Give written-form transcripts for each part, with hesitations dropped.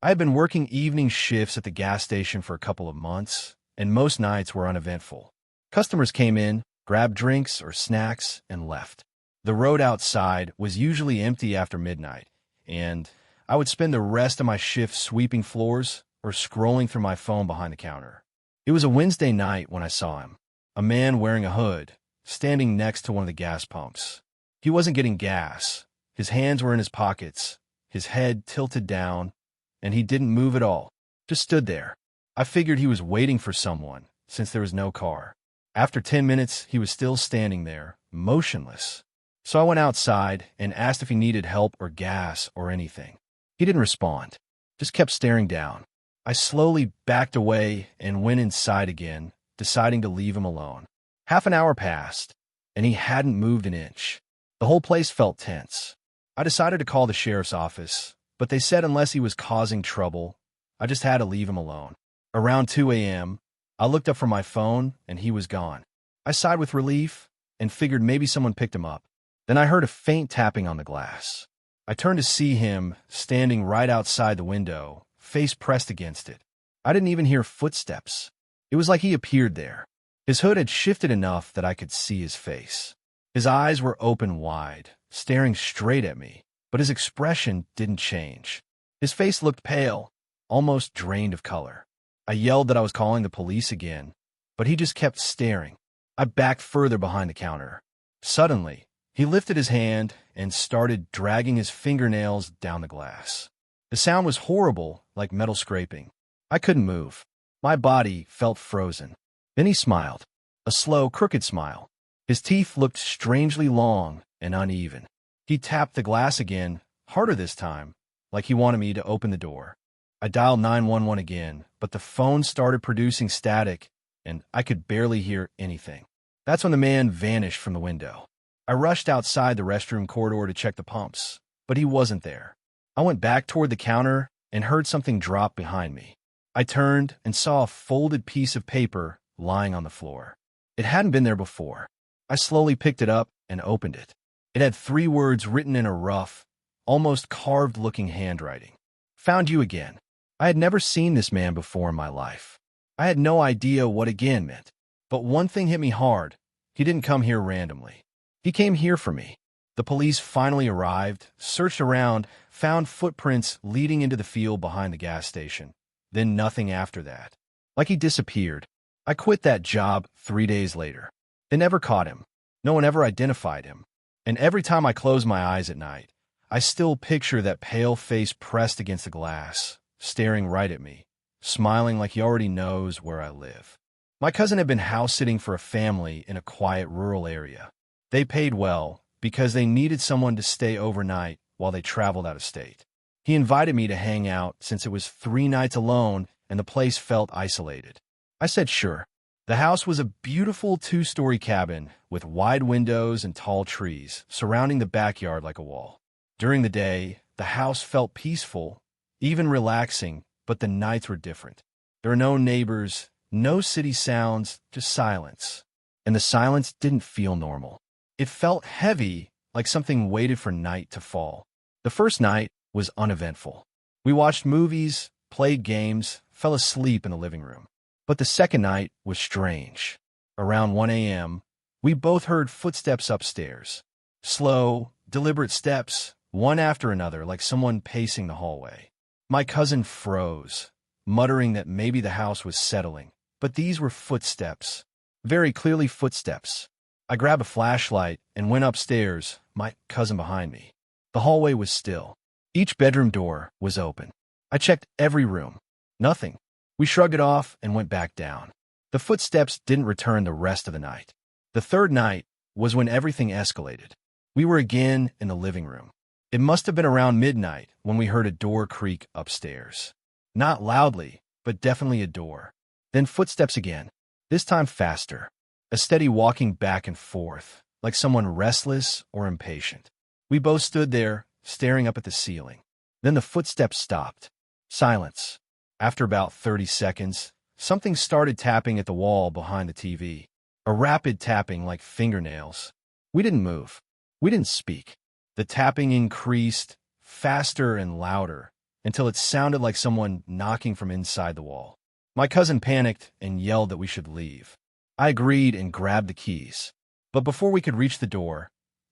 I had been working evening shifts at the gas station for a couple of months, and most nights were uneventful. Customers came in, grabbed drinks or snacks, and left. The road outside was usually empty after midnight, and I would spend the rest of my shift sweeping floors or scrolling through my phone behind the counter. It was a Wednesday night when I saw him, a man wearing a hood, standing next to one of the gas pumps. He wasn't getting gas. His hands were in his pockets, his head tilted down, and he didn't move at all, just stood there. I figured he was waiting for someone, since there was no car. After 10 minutes, he was still standing there, motionless. So I went outside and asked if he needed help or gas or anything. He didn't respond, just kept staring down. I slowly backed away and went inside again, deciding to leave him alone. Half an hour passed, and he hadn't moved an inch. The whole place felt tense. I decided to call the sheriff's office, but they said unless he was causing trouble, I just had to leave him alone. Around 2 a.m., I looked up from my phone, and he was gone. I sighed with relief and figured maybe someone picked him up. Then I heard a faint tapping on the glass. I turned to see him standing right outside the window, face pressed against it. I didn't even hear footsteps. It was like he appeared there. His hood had shifted enough that I could see his face. His eyes were open wide, staring straight at me, but his expression didn't change. His face looked pale, almost drained of color. I yelled that I was calling the police again, but he just kept staring. I backed further behind the counter. Suddenly, he lifted his hand and started dragging his fingernails down the glass. The sound was horrible, like metal scraping. I couldn't move. My body felt frozen. Then he smiled, a slow, crooked smile. His teeth looked strangely long and uneven. He tapped the glass again, harder this time, like he wanted me to open the door. I dialed 911 again, but the phone started producing static, and I could barely hear anything. That's when the man vanished from the window. I rushed outside the restroom corridor to check the pumps, but he wasn't there. I went back toward the counter and heard something drop behind me. I turned and saw a folded piece of paper lying on the floor. It hadn't been there before. I slowly picked it up and opened it. It had 3 words written in a rough, almost carved-looking handwriting. Found you again. I had never seen this man before in my life. I had no idea what again meant. But one thing hit me hard. He didn't come here randomly. He came here for me. The police finally arrived, searched around, found footprints leading into the field behind the gas station. Then nothing after that. Like he disappeared. I quit that job 3 days later. They never caught him. No one ever identified him. And every time I close my eyes at night, I still picture that pale face pressed against the glass, staring right at me, smiling like he already knows where I live. My cousin had been house-sitting for a family in a quiet rural area. They paid well because they needed someone to stay overnight while they traveled out of state. He invited me to hang out since it was 3 nights alone and the place felt isolated. I said sure. The house was a beautiful 2-story cabin with wide windows and tall trees surrounding the backyard like a wall. During the day, the house felt peaceful, even relaxing, but the nights were different. There were no neighbors, no city sounds, just silence. And the silence didn't feel normal. It felt heavy, like something waited for night to fall. The first night was uneventful. We watched movies, played games, fell asleep in the living room. But the second night was strange. Around 1 a.m., we both heard footsteps upstairs. Slow, deliberate steps, one after another, like someone pacing the hallway. My cousin froze, muttering that maybe the house was settling. But these were footsteps. Very clearly footsteps. I grabbed a flashlight and went upstairs, my cousin behind me. The hallway was still. Each bedroom door was open. I checked every room. Nothing. We shrugged it off and went back down. The footsteps didn't return the rest of the night. The third night was when everything escalated. We were again in the living room. It must have been around midnight when we heard a door creak upstairs. Not loudly, but definitely a door. Then footsteps again, this time faster. A steady walking back and forth, like someone restless or impatient. We both stood there, staring up at the ceiling. Then the footsteps stopped. Silence. After about 30 seconds, something started tapping at the wall behind the TV. A rapid tapping like fingernails. We didn't move. We didn't speak. The tapping increased, faster and louder, until it sounded like someone knocking from inside the wall. My cousin panicked and yelled that we should leave. I agreed and grabbed the keys. But before we could reach the door,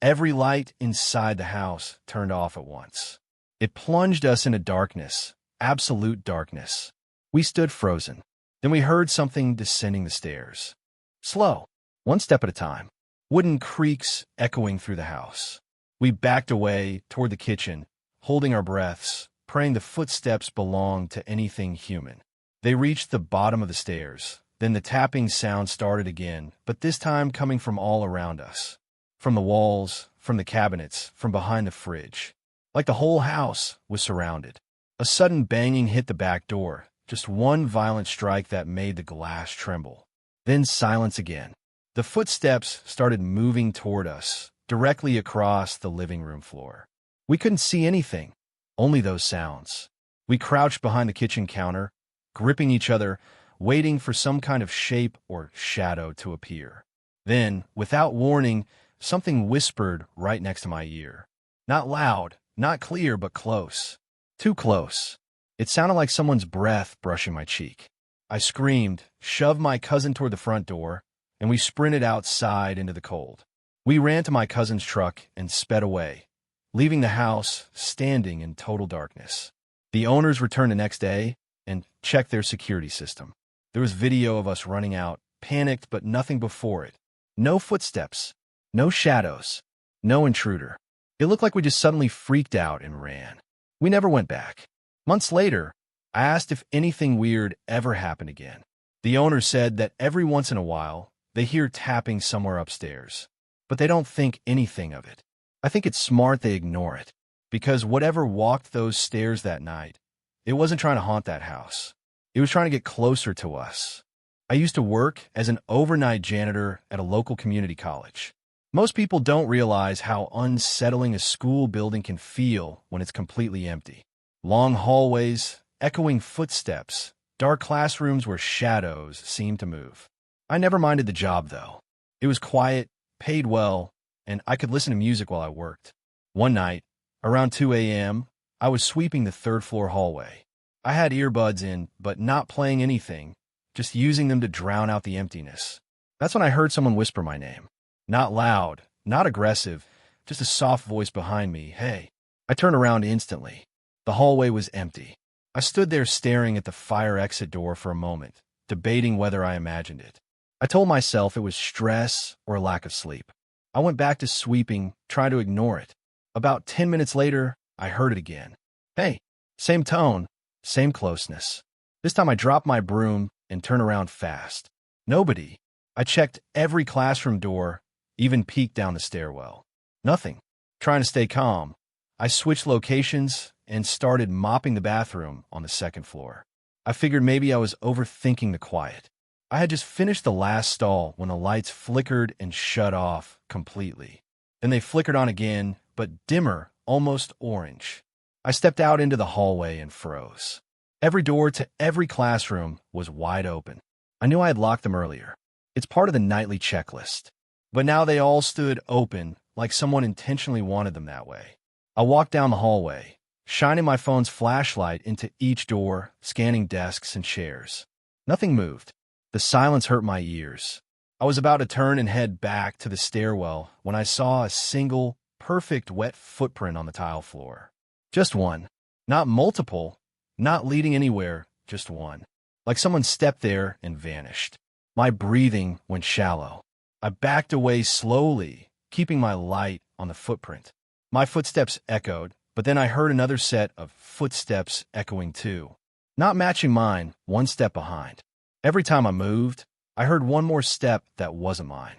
every light inside the house turned off at once. It plunged us into darkness, absolute darkness. We stood frozen. Then we heard something descending the stairs. Slow, one step at a time. Wooden creaks echoing through the house. We backed away toward the kitchen, holding our breaths, praying the footsteps belonged to anything human. They reached the bottom of the stairs. Then the tapping sound started again, but this time coming from all around us. From the walls, from the cabinets, from behind the fridge. Like the whole house was surrounded. A sudden banging hit the back door, just one violent strike that made the glass tremble. Then silence again. The footsteps started moving toward us, directly across the living room floor. We couldn't see anything, only those sounds. We crouched behind the kitchen counter, gripping each other, waiting for some kind of shape or shadow to appear. Then, without warning, something whispered right next to my ear. Not loud, not clear, but close. Too close. It sounded like someone's breath brushing my cheek. I screamed, shoved my cousin toward the front door, and we sprinted outside into the cold. We ran to my cousin's truck and sped away, leaving the house standing in total darkness. The owners returned the next day and checked their security system. There was video of us running out, panicked but nothing before it. No footsteps, no shadows, no intruder. It looked like we just suddenly freaked out and ran. We never went back. Months later, I asked if anything weird ever happened again. The owner said that every once in a while, they hear tapping somewhere upstairs, but they don't think anything of it. I think it's smart they ignore it, because whatever walked those stairs that night, it wasn't trying to haunt that house. It was trying to get closer to us. I used to work as an overnight janitor at a local community college. Most people don't realize how unsettling a school building can feel when it's completely empty. Long hallways, echoing footsteps, dark classrooms where shadows seem to move. I never minded the job, though. It was quiet, paid well, and I could listen to music while I worked. One night, around 2 a.m., I was sweeping the third-floor hallway. I had earbuds in, but not playing anything, just using them to drown out the emptiness. That's when I heard someone whisper my name. Not loud, not aggressive, just a soft voice behind me, "Hey." I turned around instantly. The hallway was empty. I stood there staring at the fire exit door for a moment, debating whether I imagined it. I told myself it was stress or lack of sleep. I went back to sweeping, trying to ignore it. About 10 minutes later, I heard it again. "Hey." Same tone, same closeness. This time I dropped my broom and turned around fast. Nobody. I checked every classroom door, even peeked down the stairwell. Nothing. Trying to stay calm, I switched locations and started mopping the bathroom on the second floor. I figured maybe I was overthinking the quiet. I had just finished the last stall when the lights flickered and shut off completely. Then they flickered on again, but dimmer, almost orange. I stepped out into the hallway and froze. Every door to every classroom was wide open. I knew I had locked them earlier. It's part of the nightly checklist. But now they all stood open, like someone intentionally wanted them that way. I walked down the hallway, shining my phone's flashlight into each door, scanning desks and chairs. Nothing moved. The silence hurt my ears. I was about to turn and head back to the stairwell when I saw a single, perfect wet footprint on the tile floor. Just one. Not multiple, not leading anywhere, just one. Like someone stepped there and vanished. My breathing went shallow. I backed away slowly, keeping my light on the footprint. My footsteps echoed, but then I heard another set of footsteps echoing too. Not matching mine, one step behind. Every time I moved, I heard one more step that wasn't mine.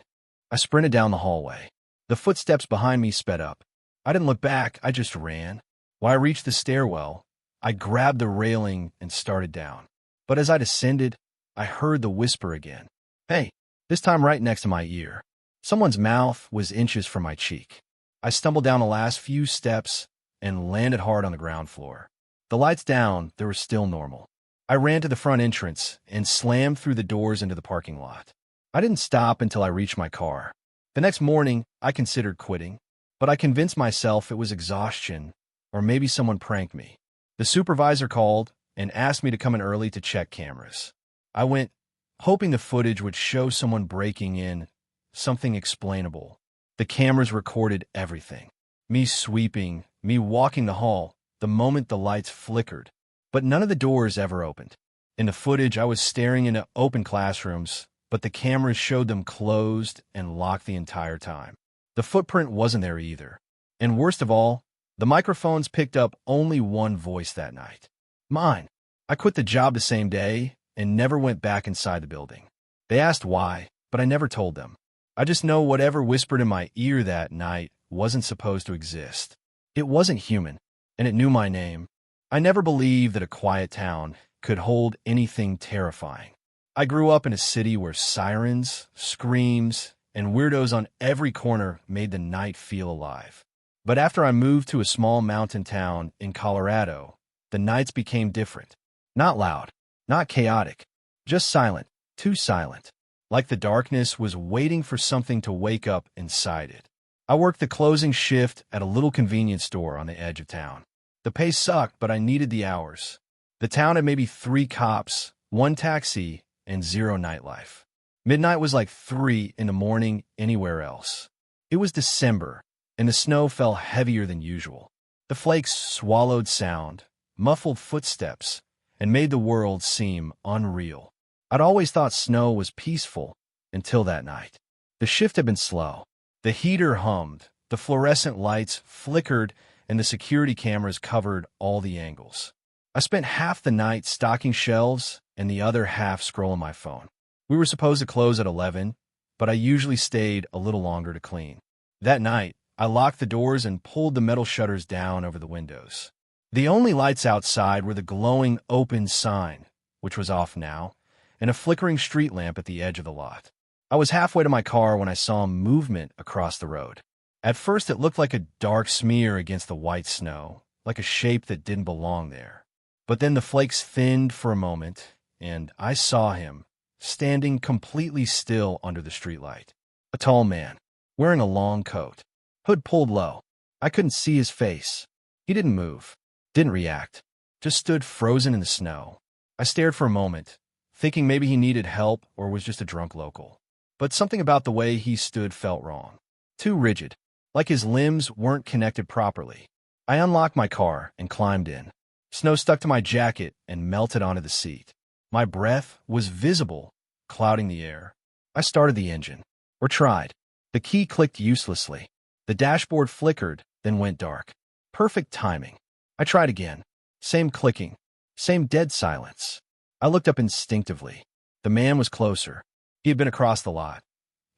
I sprinted down the hallway. The footsteps behind me sped up. I didn't look back, I just ran. When I reached the stairwell, I grabbed the railing and started down. But as I descended, I heard the whisper again. "Hey," this time right next to my ear. Someone's mouth was inches from my cheek. I stumbled down the last few steps and landed hard on the ground floor. The lights down, they were still normal. I ran to the front entrance and slammed through the doors into the parking lot. I didn't stop until I reached my car. The next morning, I considered quitting, but I convinced myself it was exhaustion, or maybe someone pranked me. The supervisor called and asked me to come in early to check cameras. I went, hoping the footage would show someone breaking in, something explainable. The cameras recorded everything. Me sweeping, me walking the hall, the moment the lights flickered. But none of the doors ever opened. In the footage, I was staring into open classrooms, but the cameras showed them closed and locked the entire time. The footprint wasn't there either. And worst of all, the microphones picked up only one voice that night. Mine. I quit the job the same day and never went back inside the building. They asked why, but I never told them. I just know whatever whispered in my ear that night wasn't supposed to exist. It wasn't human, and it knew my name. I never believed that a quiet town could hold anything terrifying. I grew up in a city where sirens, screams, and weirdos on every corner made the night feel alive. But after I moved to a small mountain town in Colorado, the nights became different. Not loud, not chaotic, just silent, too silent. Like the darkness was waiting for something to wake up inside it. I worked the closing shift at a little convenience store on the edge of town. The pay sucked, but I needed the hours. The town had maybe 3 cops, 1 taxi, and 0 nightlife. Midnight was like 3 in the morning anywhere else. It was December, and the snow fell heavier than usual. The flakes swallowed sound, muffled footsteps, and made the world seem unreal. I'd always thought snow was peaceful until that night. The shift had been slow. The heater hummed, the fluorescent lights flickered, and the security cameras covered all the angles. I spent half the night stocking shelves and the other half scrolling my phone. We were supposed to close at 11, but I usually stayed a little longer to clean. That night, I locked the doors and pulled the metal shutters down over the windows. The only lights outside were the glowing open sign, which was off now, and a flickering street lamp at the edge of the lot. I was halfway to my car when I saw movement across the road. At first, it looked like a dark smear against the white snow, like a shape that didn't belong there. But then the flakes thinned for a moment, and I saw him, standing completely still under the streetlight. A tall man, wearing a long coat, hood pulled low. I couldn't see his face. He didn't move, didn't react, just stood frozen in the snow. I stared for a moment, thinking maybe he needed help or was just a drunk local. But something about the way he stood felt wrong. Too rigid, like his limbs weren't connected properly. I unlocked my car and climbed in. Snow stuck to my jacket and melted onto the seat. My breath was visible, clouding the air. I started the engine, or tried. The key clicked uselessly. The dashboard flickered, then went dark. Perfect timing. I tried again. Same clicking, same dead silence. I looked up instinctively. The man was closer. He had been across the lot.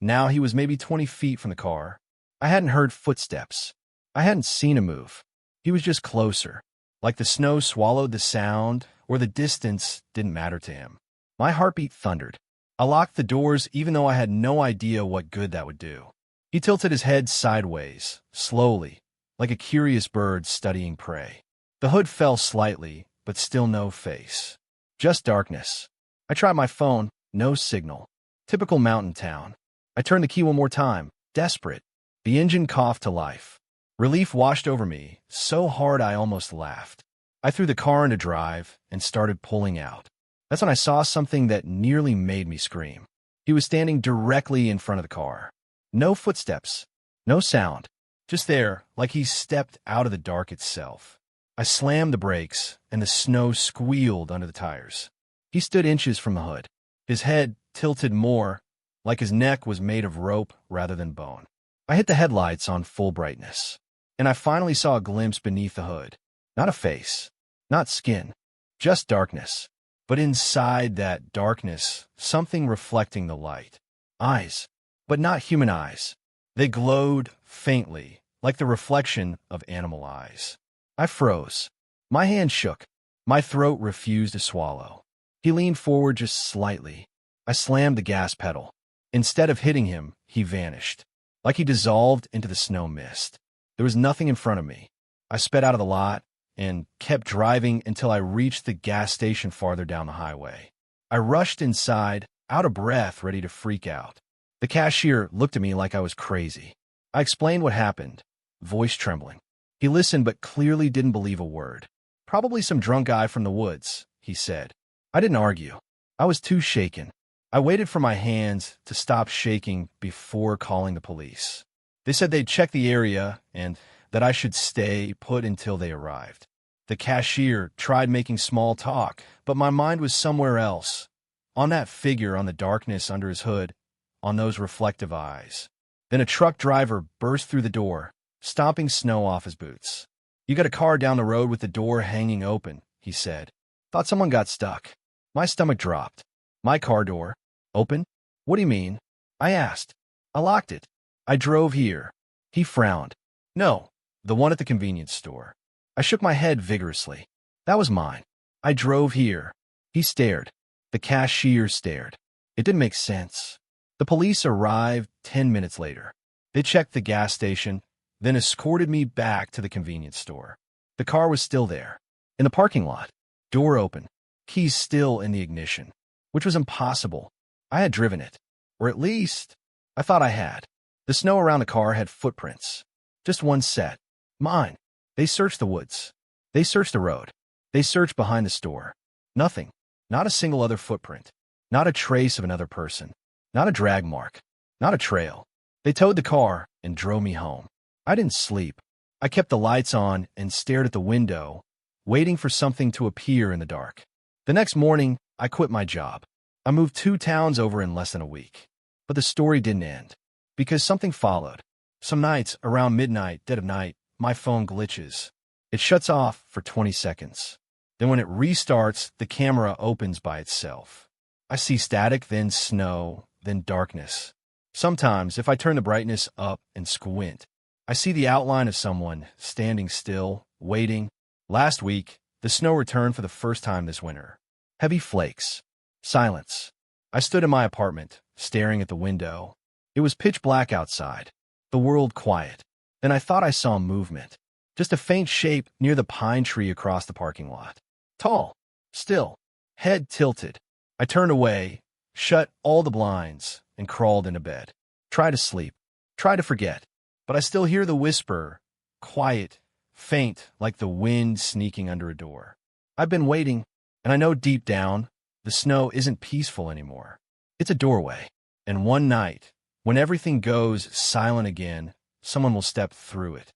Now he was maybe 20 feet from the car. I hadn't heard footsteps. I hadn't seen him move. He was just closer. Like the snow swallowed the sound, or the distance didn't matter to him. My heartbeat thundered. I locked the doors even though I had no idea what good that would do. He tilted his head sideways, slowly, like a curious bird studying prey. The hood fell slightly, but still no face. Just darkness. I tried my phone, no signal. Typical mountain town. I turned the key one more time, desperate. The engine coughed to life. Relief washed over me, so hard I almost laughed. I threw the car into drive and started pulling out. That's when I saw something that nearly made me scream. He was standing directly in front of the car. No footsteps, no sound, just there, like he stepped out of the dark itself. I slammed the brakes, and the snow squealed under the tires. He stood inches from the hood. His head tilted more, like his neck was made of rope rather than bone. I hit the headlights on full brightness, and I finally saw a glimpse beneath the hood. Not a face, not skin, just darkness. But inside that darkness, something reflecting the light. Eyes, but not human eyes. They glowed faintly, like the reflection of animal eyes. I froze. My hand shook. My throat refused to swallow. He leaned forward just slightly. I slammed the gas pedal. Instead of hitting him, he vanished, like he dissolved into the snow mist. There was nothing in front of me. I sped out of the lot and kept driving until I reached the gas station farther down the highway. I rushed inside, out of breath, ready to freak out. The cashier looked at me like I was crazy. I explained what happened, voice trembling. He listened but clearly didn't believe a word. Probably some drunk guy from the woods, he said. I didn't argue. I was too shaken. I waited for my hands to stop shaking before calling the police. They said they'd check the area and that I should stay put until they arrived. The cashier tried making small talk, but my mind was somewhere else. On that figure, on the darkness under his hood, on those reflective eyes. Then a truck driver burst through the door, stomping snow off his boots. You got a car down the road with the door hanging open, he said. Thought someone got stuck. My stomach dropped. My car door? Open? What do you mean? I asked. I locked it. I drove here. He frowned. No, the one at the convenience store. I shook my head vigorously. That was mine. I drove here. He stared. The cashier stared. It didn't make sense. The police arrived 10 minutes later. They checked the gas station, then escorted me back to the convenience store. The car was still there, in the parking lot. Door open. Keys still in the ignition, which was impossible. I had driven it, or at least, I thought I had. The snow around the car had footprints. Just one set. Mine. They searched the woods. They searched the road. They searched behind the store. Nothing. Not a single other footprint. Not a trace of another person. Not a drag mark. Not a trail. They towed the car and drove me home. I didn't sleep. I kept the lights on and stared at the window, waiting for something to appear in the dark. The next morning, I quit my job. I moved 2 towns over in less than a week. But the story didn't end, because something followed. Some nights, around midnight, dead of night, my phone glitches. It shuts off for 20 seconds. Then when it restarts, the camera opens by itself. I see static, then snow, then darkness. Sometimes, if I turn the brightness up and squint, I see the outline of someone standing still, waiting. Last week, the snow returned for the first time this winter. Heavy flakes. Silence. I stood in my apartment, staring at the window. It was pitch black outside. The world quiet. Then I thought I saw movement. Just a faint shape near the pine tree across the parking lot. Tall. Still. Head tilted. I turned away, shut all the blinds, and crawled into bed. Try to sleep. Try to forget. But I still hear the whisper. Quiet. Faint, like the wind sneaking under a door. I've been waiting, and I know deep down, the snow isn't peaceful anymore. It's a doorway. And one night, when everything goes silent again, someone will step through it.